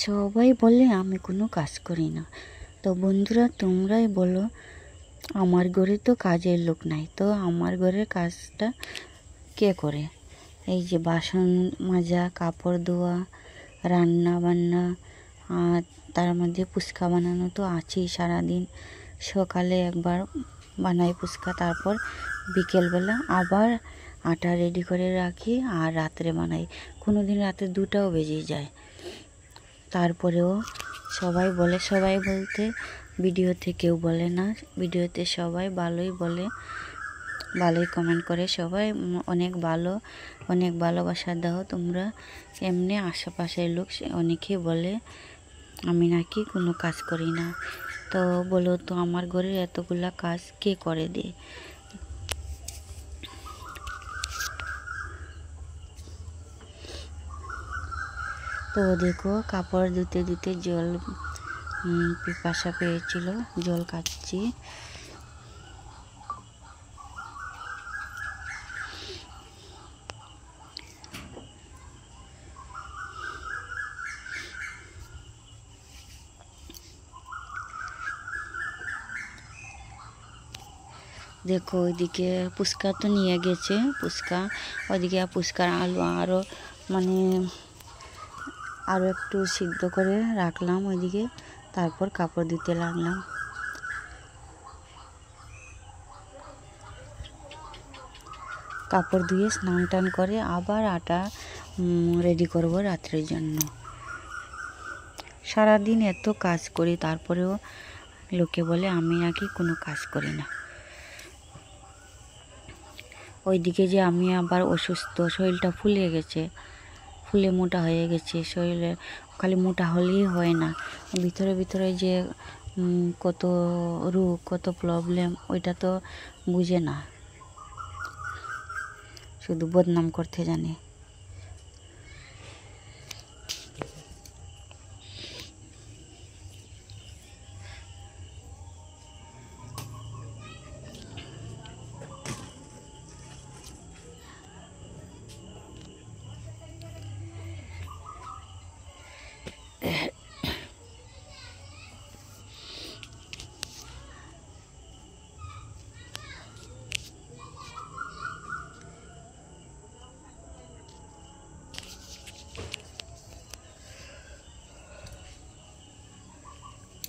সবাই বলে আমি কোনো কাজ করি না। তো বন্ধুরা তোমরাই বলো, আমার ঘরে তো কাজের লোক নাই, তো আমার ঘরের কাজটা কে করে? এই যে বাসন মাজা, কাপড় ধোয়া, রান্না বান্না, আর তার মধ্যে ফুচকা বানানো তো আছেই সারাদিন। সকালে একবার বানাই ফুচকা, তারপর বিকেলবেলা আবার আটা রেডি করে রাখি আর রাত্রে বানাই। কোনো দিন রাতে 2টাও বেজে যায়। তারপরেও সবাই বলে, সবাই বলতে ভিডিওতে কেউ বলে না, ভিডিওতে সবাই ভালোই বলে, ভালোই কমেন্ট করে সবাই, অনেক ভালো, অনেক ভালোবাসা দাও তোমরা। এমনি আশেপাশের লোক অনেকেই বলে আমি নাকি কোনো কাজ করি না। তো বলো তো আমার ঘরের এতগুলা কাজ কে করে দেয়? তো দেখো কাপড় ধুতে ধুতে জল পিপাসা পেয়েছিল, জল খাচ্ছি। দেখো ওইদিকে ফুচকা তো নিয়ে গেছে, ফুচকা ওইদিকে ফুচকার আলু আরও মানে আরও একটু সিদ্ধ করে রাখলাম ওইদিকে, তারপর কাপড় দিতে লাগলাম। কাপড় ধুয়ে স্নান টান করে আবার আটা রেডি করব রাত্রের জন্য। সারাদিন এত কাজ করি, তারপরেও লোকে বলে আমি নাকি কোনো কাজ করি না। ওইদিকে যে আমি আবার অসুস্থ, শরীরটা ফুলে গেছে, ফুলে মোটা হয়ে গেছে। শরীরে খালি মোটা হলেই হয় না, ভিতরে ভিতরে যে কত রোগ, কত প্রবলেম, ওইটা তো বুঝে না, শুধু বদনাম করতে জানে।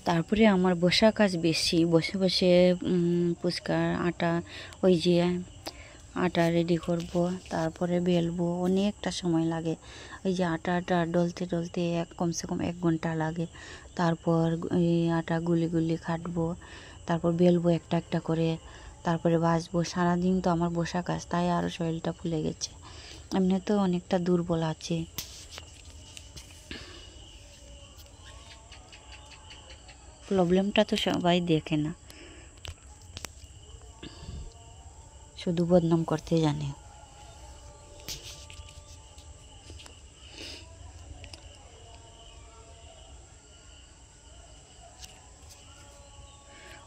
তারপরে আমার বসা কাজ বেশি, বসে বসে ফুচকার আটা, ওই যে আটা রেডি করব, তারপরে বেলবো, অনেকটা সময় লাগে। ওই যে আটা ডলতে ডলতে কমসে কম 1 ঘন্টা লাগে। তারপর ওই আটা গুলি গুলি কাটবো, তারপর বেলবো একটা একটা করে, তারপরে ভাজবো। সারাদিন তো আমার বসা কাজ, তাই আরও শরীরটা ফুলে গেছে। এমনি তো অনেকটা দুর্বল আছে। প্রবলেমটা তো সবাই দেখে না, শুধু বদনাম করতে জানে।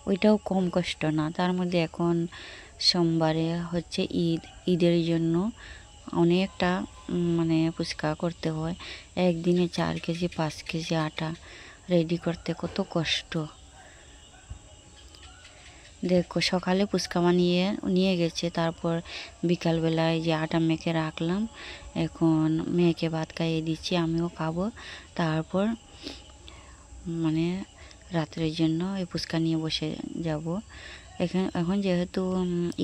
ওইটাও কম কষ্ট না। তার মধ্যে এখন সোমবারে হচ্ছে ঈদ, ঈদের জন্য অনেকটা মানে ফুচকা করতে হয়। একদিনে 4 কেজি 5 কেজি আটা রেডি করতে কত কষ্ট। দেখো সকালে ফুচকা বানিয়ে নিয়ে গেছে, তারপর বিকালবেলায় যে আটা মেখে রাখলাম, এখন মেয়েকে ভাত খাইয়ে দিচ্ছি, আমিও খাবো। তারপর মানে রাত্রের জন্য এই ফুচকা নিয়ে বসে যাব। এখন যেহেতু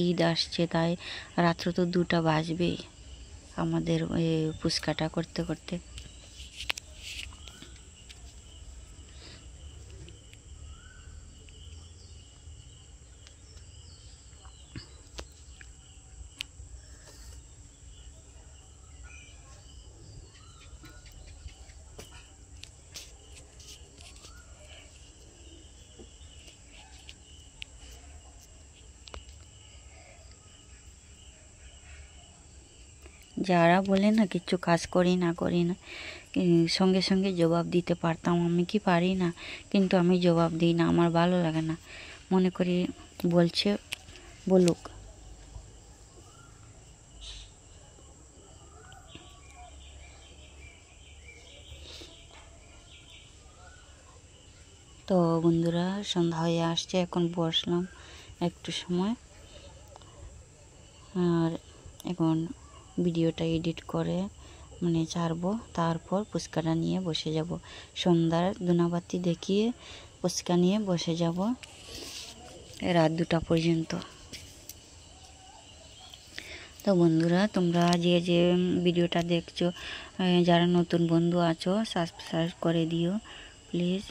ঈদ আসছে, তাই রাত্র তো 2টা বাজবেই আমাদের এই ফুচকাটা করতে করতে। যারা বলে না কিছু কাজ করি না করি না, সঙ্গে সঙ্গে জবাব দিতে পারতাম, আমি কি পারি না? কিন্তু আমি জবাব দিই না, আমার ভালো লাগে না। মনে করি বলছে বলুক। তো বন্ধুরা সন্ধ্যা হয়ে আসছে, এখন বসলাম একটু সময়, আর এখন ভিডিওটা এডিট করে মানে ছাড়বো, তারপর ফুচকাটা নিয়ে বসে যাব। সন্ধ্যার ধূনাবাতি দেখিয়ে ফুচকা নিয়ে বসে যাব রাত 2টা পর্যন্ত। তো বন্ধুরা তোমরা যে যে ভিডিওটা দেখছো, যারা নতুন বন্ধু আছো সাবস্ক্রাইব করে দিও প্লিজ।